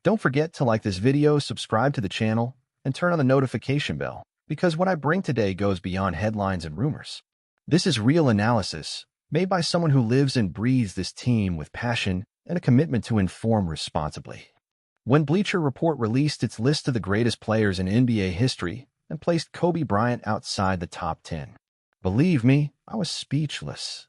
Don't forget to like this video, subscribe to the channel, and turn on the notification bell, because what I bring today goes beyond headlines and rumors. This is real analysis, made by someone who lives and breathes this team with passion and a commitment to inform responsibly. When Bleacher Report released its list of the greatest players in NBA history and placed Kobe Bryant outside the top 10, believe me, I was speechless.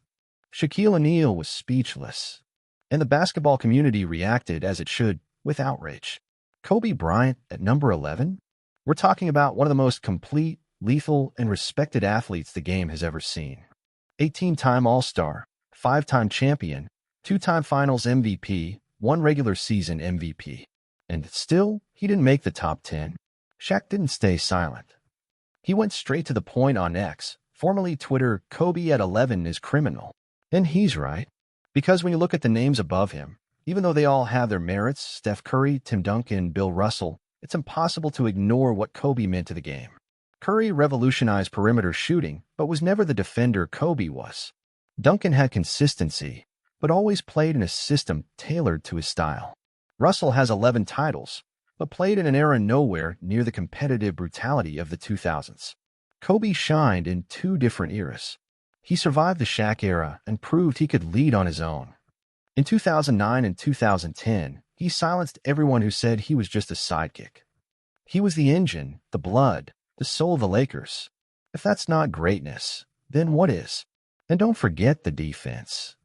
Shaquille O'Neal was speechless. And the basketball community reacted as it should, with outrage. Kobe Bryant at number 11? We're talking about one of the most complete, lethal, and respected athletes the game has ever seen. 18-time All-Star, 5-time champion, 2-time Finals MVP, 1 regular season MVP. And still, he didn't make the top 10. Shaq didn't stay silent. He went straight to the point on X, formerly Twitter. Kobe at 11 is criminal. And he's right. Because when you look at the names above him, even though they all have their merits, Steph Curry, Tim Duncan, Bill Russell, it's impossible to ignore what Kobe meant to the game. Curry revolutionized perimeter shooting, but was never the defender Kobe was. Duncan had consistency, but always played in a system tailored to his style. Russell has 11 titles, but played in an era nowhere near the competitive brutality of the 2000s. Kobe shined in 2 different eras. He survived the Shaq era and proved he could lead on his own. In 2009 and 2010, he silenced everyone who said he was just a sidekick. He was the engine, the blood, the soul of the Lakers. If that's not greatness, then what is? And don't forget the defense.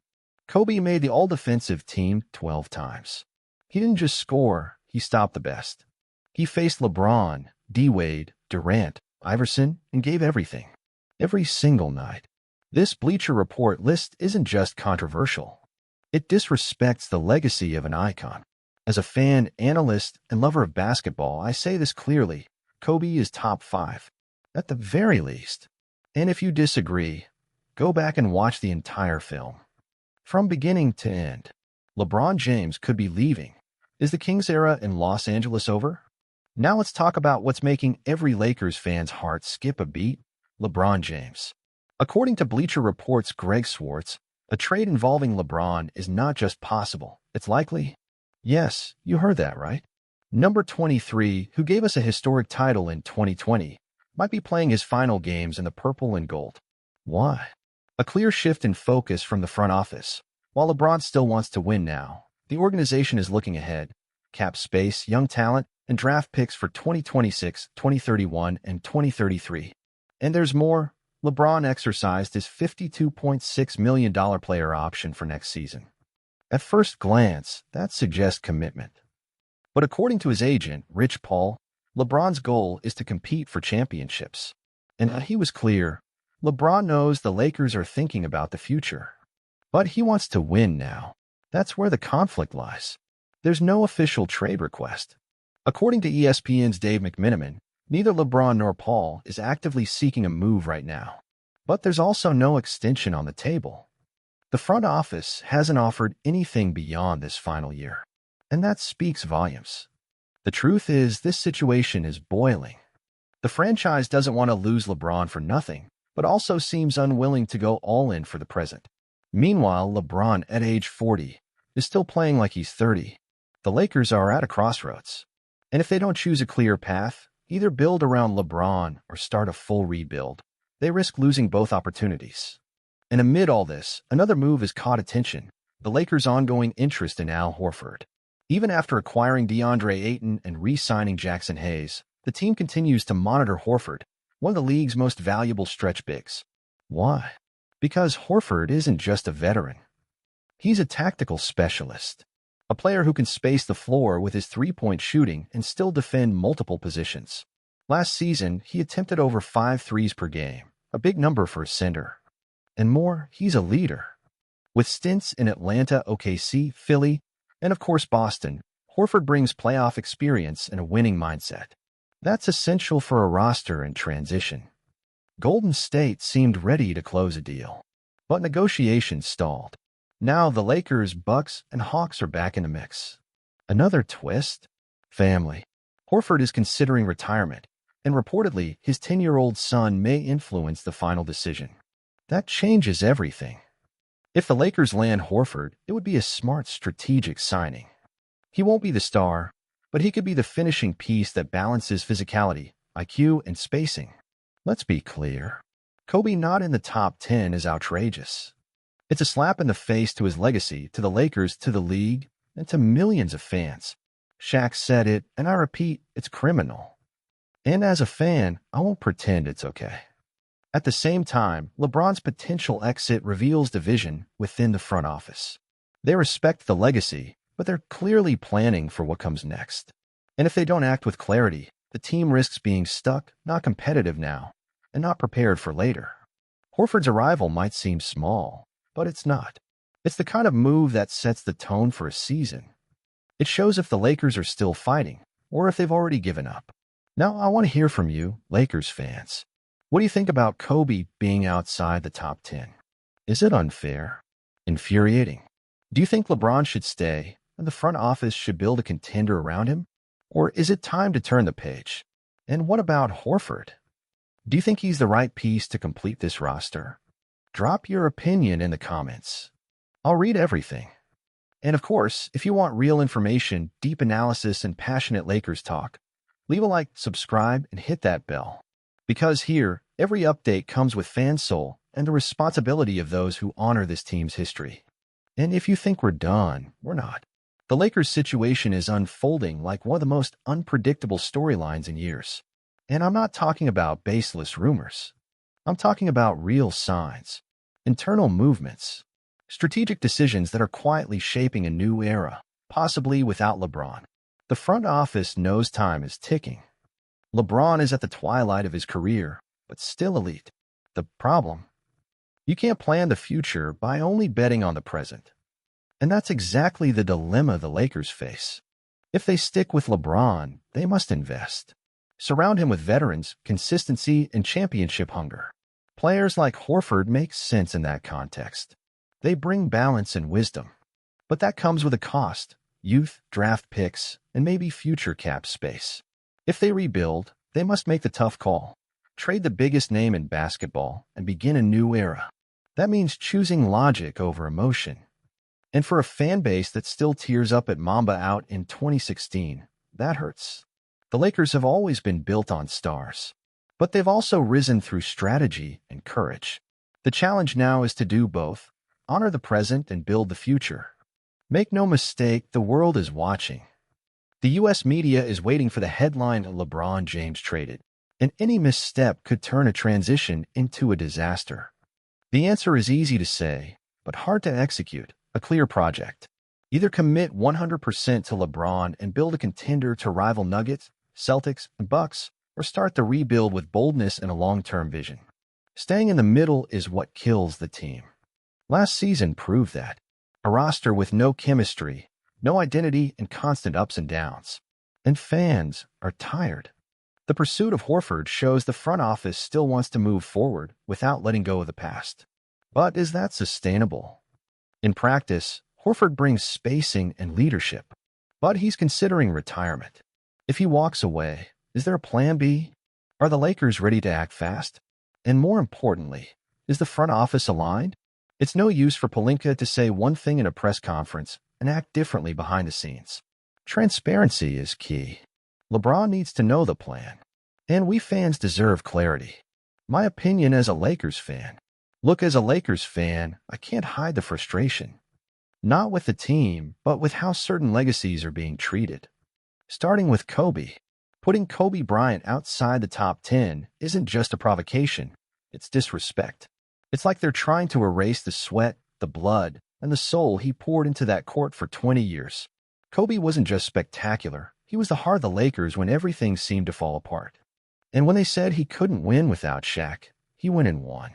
Kobe made the all-defensive team 12 times. He didn't just score, he stopped the best. He faced LeBron, D-Wade, Durant, Iverson, and gave everything. Every single night. This Bleacher Report list isn't just controversial. It disrespects the legacy of an icon. As a fan, analyst, and lover of basketball, I say this clearly. Kobe is top 5, at the very least. And if you disagree, go back and watch the entire film. From beginning to end, LeBron James could be leaving. Is the Kings era in Los Angeles over? Now let's talk about what's making every Lakers fan's heart skip a beat. LeBron James. According to Bleacher Report's Greg Swartz, a trade involving LeBron is not just possible, it's likely. Yes, you heard that right. Number 23, who gave us a historic title in 2020, might be playing his final games in the purple and gold. Why? A clear shift in focus from the front office. While LeBron still wants to win now, the organization is looking ahead. Cap space, young talent, and draft picks for 2026, 2031, and 2033. And there's more. LeBron exercised his $52.6 million player option for next season. At first glance, that suggests commitment. But according to his agent, Rich Paul, LeBron's goal is to compete for championships. And he was clear, LeBron knows the Lakers are thinking about the future. But he wants to win now. That's where the conflict lies. There's no official trade request. According to ESPN's Dave McMenamin, neither LeBron nor Paul is actively seeking a move right now. But there's also no extension on the table. The front office hasn't offered anything beyond this final year. And that speaks volumes. The truth is, this situation is boiling. The franchise doesn't want to lose LeBron for nothing, but also seems unwilling to go all in for the present. Meanwhile, LeBron, at age 40, is still playing like he's 30. The Lakers are at a crossroads. And if they don't choose a clear path, either build around LeBron or start a full rebuild, they risk losing both opportunities. And amid all this, another move has caught attention: the Lakers' ongoing interest in Al Horford. Even after acquiring DeAndre Ayton and re-signing Jackson Hayes, the team continues to monitor Horford, one of the league's most valuable stretch bigs. Why? Because Horford isn't just a veteran. He's a tactical specialist, a player who can space the floor with his three-point shooting and still defend multiple positions. Last season, he attempted over 5 threes per game, a big number for a center. And more, he's a leader. With stints in Atlanta, OKC, Philly, and of course Boston, Horford brings playoff experience and a winning mindset. That's essential for a roster in transition. Golden State seemed ready to close a deal, but negotiations stalled. Now the Lakers, Bucks, and Hawks are back in the mix. Another twist? Family. Horford is considering retirement, and reportedly his 10-year-old son may influence the final decision. That changes everything. If the Lakers land Horford, it would be a smart strategic signing. He won't be the star, but he could be the finishing piece that balances physicality, IQ, and spacing. Let's be clear. Kobe not in the top 10 is outrageous. It's a slap in the face to his legacy, to the Lakers, to the league, and to millions of fans. Shaq said it, and I repeat, it's criminal. And as a fan, I won't pretend it's okay. At the same time, LeBron's potential exit reveals division within the front office. They respect the legacy, but they're clearly planning for what comes next. And if they don't act with clarity, the team risks being stuck, not competitive now, and not prepared for later. Horford's arrival might seem small, but it's not. It's the kind of move that sets the tone for a season. It shows if the Lakers are still fighting, or if they've already given up. Now, I want to hear from you, Lakers fans. What do you think about Kobe being outside the top 10? Is it unfair? Infuriating? Do you think LeBron should stay and the front office should build a contender around him? Or is it time to turn the page? And what about Horford? Do you think he's the right piece to complete this roster? Drop your opinion in the comments. I'll read everything. And of course, if you want real information, deep analysis, and passionate Lakers talk, leave a like, subscribe, and hit that bell. Because here, every update comes with fan soul and the responsibility of those who honor this team's history. And if you think we're done, we're not. The Lakers' situation is unfolding like one of the most unpredictable storylines in years. And I'm not talking about baseless rumors. I'm talking about real signs, internal movements, strategic decisions that are quietly shaping a new era, possibly without LeBron. The front office knows time is ticking. LeBron is at the twilight of his career, but still elite. The problem? You can't plan the future by only betting on the present. And that's exactly the dilemma the Lakers face. If they stick with LeBron, they must invest. Surround him with veterans, consistency, and championship hunger. Players like Horford make sense in that context. They bring balance and wisdom. But that comes with a cost: youth, draft picks, and maybe future cap space. If they rebuild, they must make the tough call. Trade the biggest name in basketball and begin a new era. That means choosing logic over emotion. And for a fan base that still tears up at Mamba out in 2016, that hurts. The Lakers have always been built on stars, but they've also risen through strategy and courage. The challenge now is to do both: honor the present and build the future. Make no mistake, the world is watching. The U.S. media is waiting for the headline LeBron James traded, and any misstep could turn a transition into a disaster. The answer is easy to say, but hard to execute: a clear project. Either commit 100% to LeBron and build a contender to rival Nuggets, Celtics, and Bucks, or start the rebuild with boldness and a long-term vision. Staying in the middle is what kills the team. Last season proved that. A roster with no chemistry, no identity, and constant ups and downs. And fans are tired. The pursuit of Horford shows the front office still wants to move forward without letting go of the past. But is that sustainable? In practice, Horford brings spacing and leadership, but he's considering retirement. If he walks away, is there a plan B? Are the Lakers ready to act fast? And more importantly, is the front office aligned? It's no use for Pelinka to say one thing in a press conference and act differently behind the scenes. Transparency is key. LeBron needs to know the plan, and we fans deserve clarity. My opinion as a Lakers fan. Look, as a Lakers fan, I can't hide the frustration. Not with the team, but with how certain legacies are being treated. Starting with Kobe. Putting Kobe Bryant outside the top 10 isn't just a provocation, it's disrespect. It's like they're trying to erase the sweat, the blood, and the soul he poured into that court for 20 years. Kobe wasn't just spectacular, he was the heart of the Lakers when everything seemed to fall apart. And when they said he couldn't win without Shaq, he went and won.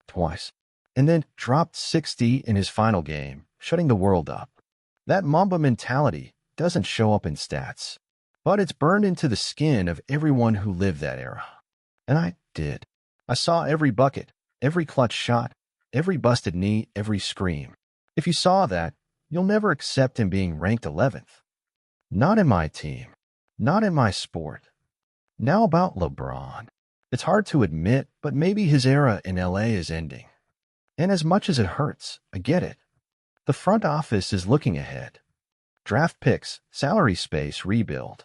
Twice. And then dropped 60 in his final game, shutting the world up. That Mamba mentality doesn't show up in stats, but it's burned into the skin of everyone who lived that era. And I did. I saw every bucket, every clutch shot, every busted knee, every scream. If you saw that, you'll never accept him being ranked 11th. Not in my team. Not in my sport. Now about LeBron. It's hard to admit, but maybe his era in LA is ending. And as much as it hurts, I get it. The front office is looking ahead. draft picks, salary space, rebuild.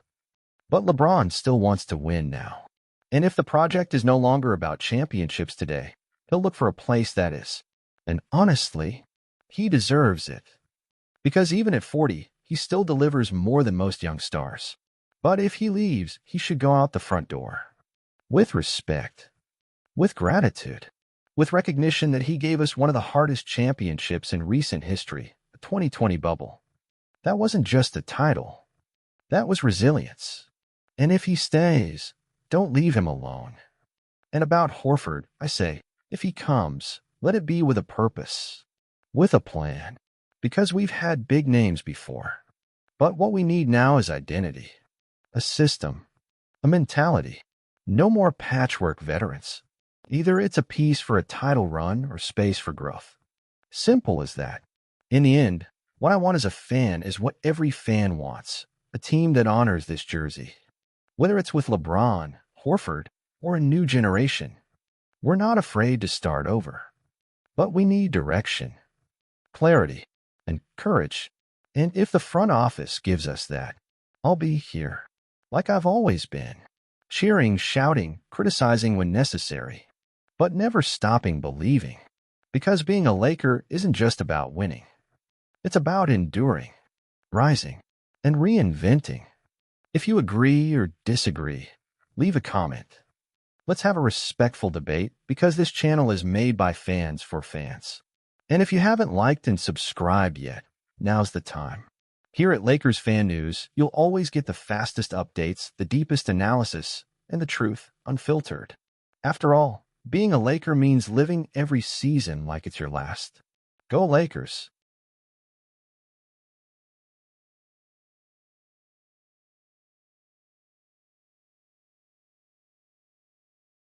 But LeBron still wants to win now. And if the project is no longer about championships today, he'll look for a place that is. And honestly, he deserves it. Because even at 40, he still delivers more than most young stars. But if he leaves, he should go out the front door. With respect. With gratitude. With recognition that he gave us one of the hardest championships in recent history, the 2020 bubble. That wasn't just a title. That was resilience. And if he stays, don't leave him alone. And about Horford, I say, if he comes, let it be with a purpose. With a plan. Because we've had big names before. But what we need now is identity. A system. A mentality. No more patchwork veterans. Either it's a piece for a title run or space for growth. Simple as that. In the end, what I want as a fan is what every fan wants. A team that honors this jersey. Whether it's with LeBron, Horford, or a new generation. We're not afraid to start over. But we need direction, clarity, and courage. And if the front office gives us that, I'll be here. Like I've always been. Cheering, shouting, criticizing when necessary. But never stopping believing. Because being a Laker isn't just about winning. It's about enduring, rising, and reinventing. If you agree or disagree, leave a comment. Let's have a respectful debate because this channel is made by fans for fans. And if you haven't liked and subscribed yet, now's the time. Here at Lakers Fan News, you'll always get the fastest updates, the deepest analysis, and the truth unfiltered. After all, being a Laker means living every season like it's your last. Go Lakers!